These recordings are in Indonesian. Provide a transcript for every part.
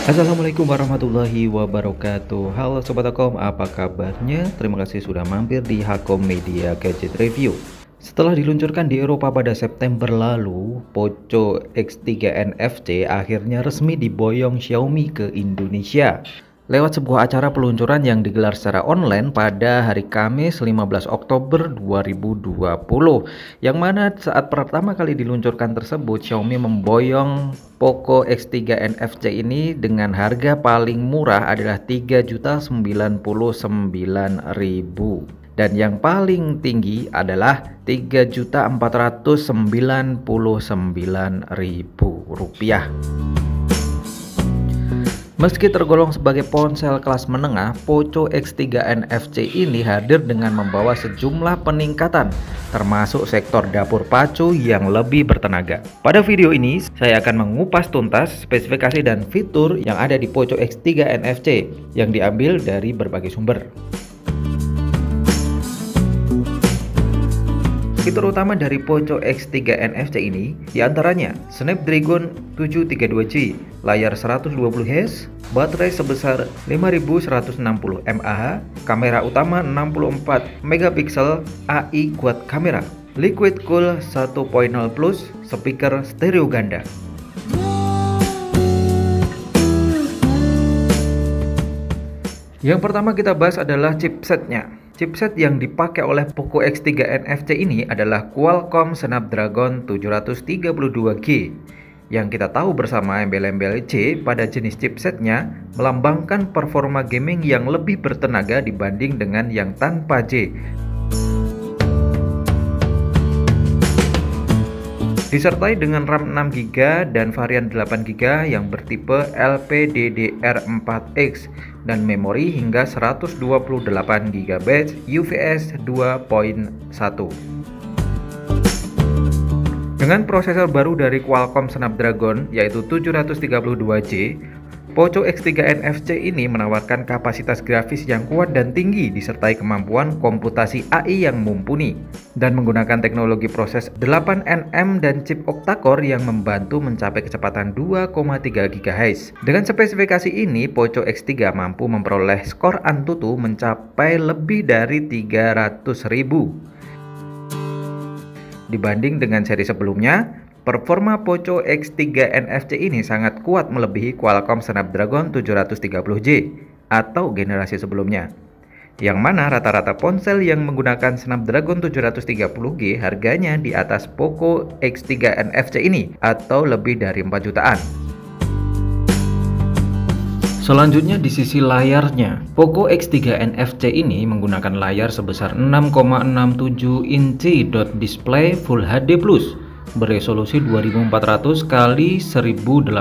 Assalamualaikum warahmatullahi wabarakatuh. Halo Sobat Hakom, apa kabarnya? Terima kasih sudah mampir di Hakom Media Gadget Review. Setelah diluncurkan di Eropa pada September lalu, Poco X3 NFC akhirnya resmi diboyong Xiaomi ke Indonesia lewat sebuah acara peluncuran yang digelar secara online pada hari Kamis 15 Oktober 2020, yang mana saat pertama kali diluncurkan tersebut Xiaomi memboyong Poco X3 NFC ini dengan harga paling murah adalah 3.099.000 dan yang paling tinggi adalah Rp3.499.000. Meski tergolong sebagai ponsel kelas menengah, Poco X3 NFC ini hadir dengan membawa sejumlah peningkatan, termasuk sektor dapur pacu yang lebih bertenaga. Pada video ini, saya akan mengupas tuntas spesifikasi dan fitur yang ada di Poco X3 NFC yang diambil dari berbagai sumber. Fitur utama dari Poco X3 NFC ini diantaranya Snapdragon 732G, layar 120Hz, baterai sebesar 5160 mAh, kamera utama 64 megapiksel AI quad kamera, liquid cool 1.0 plus, speaker stereo ganda. Yang pertama kita bahas adalah chipsetnya. Chipset yang dipakai oleh Poco X3 NFC ini adalah Qualcomm Snapdragon 732G. Yang kita tahu bersama embel-embel C pada jenis chipsetnya melambangkan performa gaming yang lebih bertenaga dibanding dengan yang tanpa J. Disertai dengan RAM 6GB dan varian 8GB yang bertipe LPDDR4X dan memori hingga 128GB UFS 2.1. Dengan prosesor baru dari Qualcomm Snapdragon yaitu 732J, Poco X3 NFC ini menawarkan kapasitas grafis yang kuat dan tinggi disertai kemampuan komputasi AI yang mumpuni dan menggunakan teknologi proses 8nm dan chip octa-core yang membantu mencapai kecepatan 2,3 GHz. Dengan spesifikasi ini, Poco X3 mampu memperoleh skor Antutu mencapai lebih dari 300.000. Dibanding dengan seri sebelumnya, performa Poco X3 NFC ini sangat kuat melebihi Qualcomm Snapdragon 730J atau generasi sebelumnya, yang mana rata-rata ponsel yang menggunakan Snapdragon 730G harganya di atas Poco X3 NFC ini atau lebih dari 4 jutaan. Selanjutnya di sisi layarnya, Poco X3 NFC ini menggunakan layar sebesar 6,67 inci dot display Full HD Plus beresolusi 2400 x 1080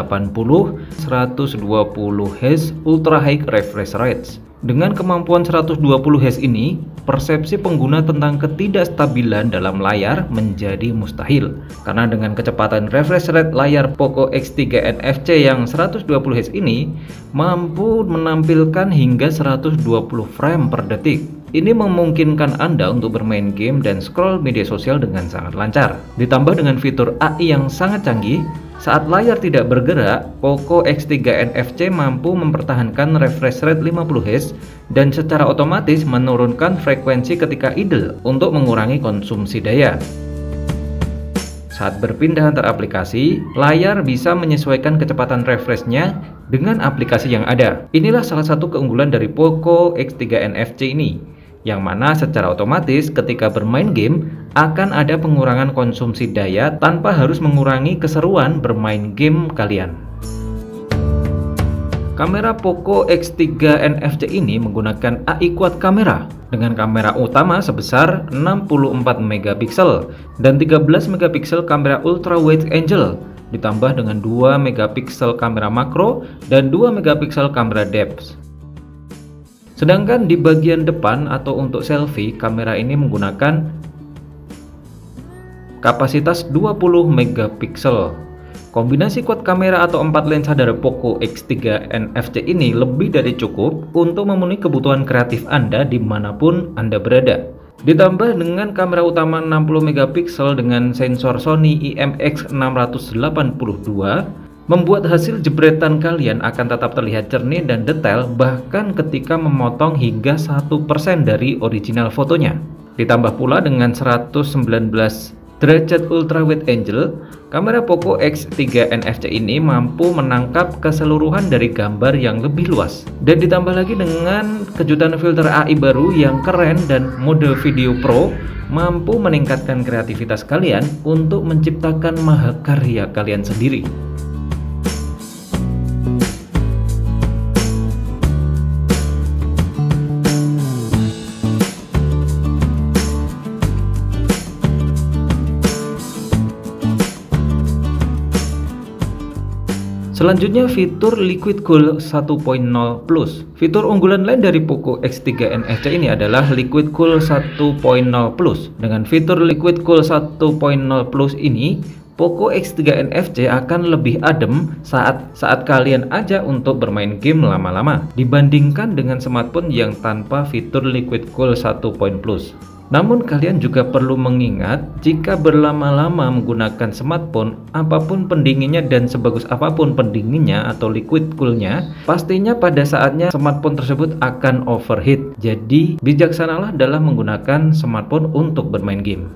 120Hz Ultra High Refresh Rate. Dengan kemampuan 120Hz ini, persepsi pengguna tentang ketidakstabilan dalam layar menjadi mustahil. Karena dengan kecepatan refresh rate layar Poco X3 NFC yang 120Hz ini mampu menampilkan hingga 120 frame per detik. Ini memungkinkan Anda untuk bermain game dan scroll media sosial dengan sangat lancar. Ditambah dengan fitur AI yang sangat canggih, saat layar tidak bergerak, Poco X3 NFC mampu mempertahankan refresh rate 50Hz dan secara otomatis menurunkan frekuensi ketika idle untuk mengurangi konsumsi daya. Saat berpindah antar aplikasi, layar bisa menyesuaikan kecepatan refreshnya dengan aplikasi yang ada. Inilah salah satu keunggulan dari Poco X3 NFC ini, yang mana secara otomatis ketika bermain game akan ada pengurangan konsumsi daya tanpa harus mengurangi keseruan bermain game kalian. Kamera Poco X3 NFC ini menggunakan AI quad kamera dengan kamera utama sebesar 64 megapiksel dan 13 megapiksel kamera ultra wide angle ditambah dengan 2 megapiksel kamera makro dan 2 megapiksel kamera depth. Sedangkan di bagian depan atau untuk selfie, kamera ini menggunakan kapasitas 20 megapiksel. Kombinasi quad kamera atau 4 lensa dari Poco X3 NFC ini lebih dari cukup untuk memenuhi kebutuhan kreatif Anda dimanapun Anda berada. Ditambah dengan kamera utama 60 megapiksel dengan sensor Sony IMX682, membuat hasil jebretan kalian akan tetap terlihat jernih dan detail bahkan ketika memotong hingga 1% dari original fotonya. Ditambah pula dengan 119 derajat ultra wide angle, kamera Poco X3 NFC ini mampu menangkap keseluruhan dari gambar yang lebih luas. Dan ditambah lagi dengan kejutan filter AI baru yang keren dan mode video pro mampu meningkatkan kreativitas kalian untuk menciptakan mahakarya kalian sendiri. Selanjutnya fitur Liquid Cool 1.0 Plus. Fitur unggulan lain dari Poco X3 NFC ini adalah Liquid Cool 1.0 Plus. Dengan fitur Liquid Cool 1.0 Plus ini, Poco X3 NFC akan lebih adem saat kalian ajak untuk bermain game lama-lama dibandingkan dengan smartphone yang tanpa fitur Liquid Cool 1.0 Plus. Namun kalian juga perlu mengingat, jika berlama-lama menggunakan smartphone, apapun pendinginnya dan sebagus apapun pendinginnya atau liquid coolnya, pastinya pada saatnya smartphone tersebut akan overheat. Jadi bijaksanalah dalam menggunakan smartphone untuk bermain game.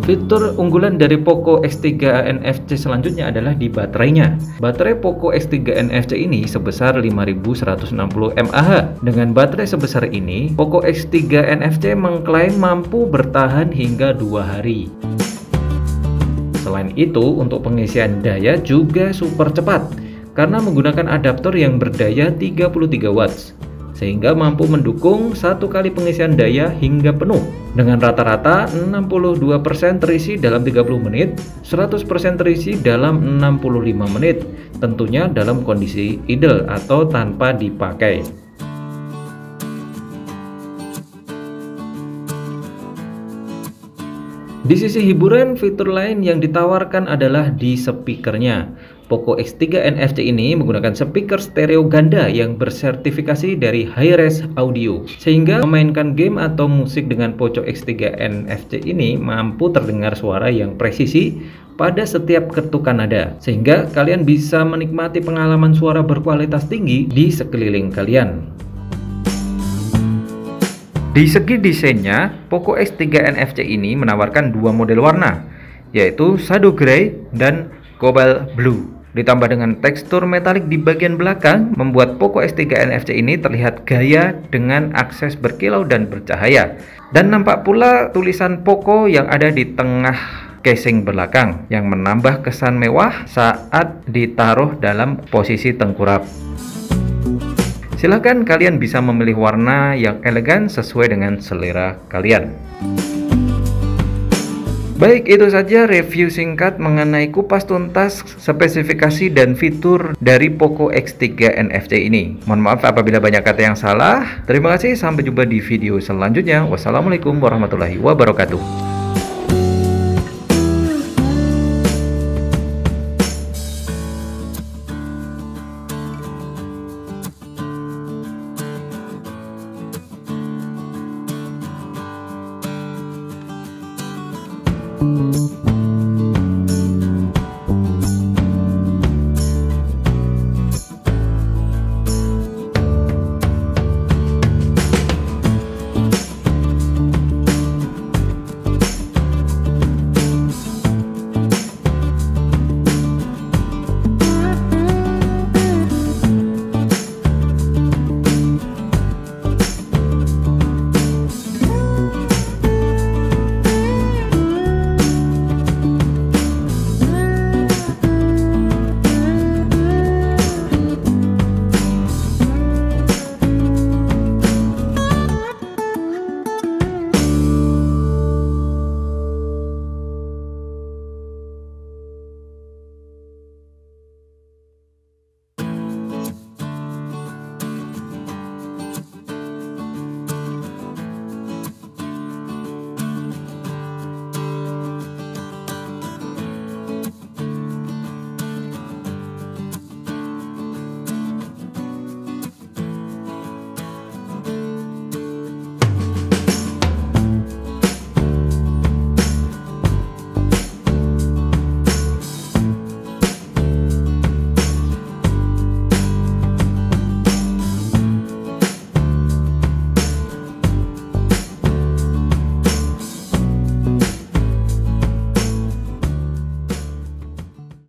Fitur unggulan dari Poco X3 NFC selanjutnya adalah di baterainya. Baterai Poco X3 NFC ini sebesar 5160 mAh. Dengan baterai sebesar ini, Poco X3 NFC mengklaim mampu bertahan hingga 2 hari. Selain itu, untuk pengisian daya juga super cepat karena menggunakan adaptor yang berdaya 33 watts. Sehingga mampu mendukung 1 kali pengisian daya hingga penuh dengan rata-rata 62% terisi dalam 30 menit, 100% terisi dalam 65 menit, tentunya dalam kondisi idle atau tanpa dipakai. Di sisi hiburan, fitur lain yang ditawarkan adalah di speakernya. Poco X3 NFC ini menggunakan speaker stereo ganda yang bersertifikasi dari Hi-Res Audio, sehingga memainkan game atau musik dengan Poco X3 NFC ini mampu terdengar suara yang presisi pada setiap ketukan nada, sehingga kalian bisa menikmati pengalaman suara berkualitas tinggi di sekeliling kalian. Di segi desainnya, Poco X3 NFC ini menawarkan 2 model warna, yaitu Shadow Grey dan Cobalt Blue. Ditambah dengan tekstur metalik di bagian belakang, membuat Poco X3 NFC ini terlihat gaya dengan akses berkilau dan bercahaya. Dan nampak pula tulisan Poco yang ada di tengah casing belakang, yang menambah kesan mewah saat ditaruh dalam posisi tengkurap. Silahkan kalian bisa memilih warna yang elegan sesuai dengan selera kalian. Baik, itu saja review singkat mengenai kupas tuntas spesifikasi dan fitur dari Poco X3 NFC ini. Mohon maaf apabila banyak kata yang salah. Terima kasih, sampai jumpa di video selanjutnya. Wassalamualaikum warahmatullahi wabarakatuh.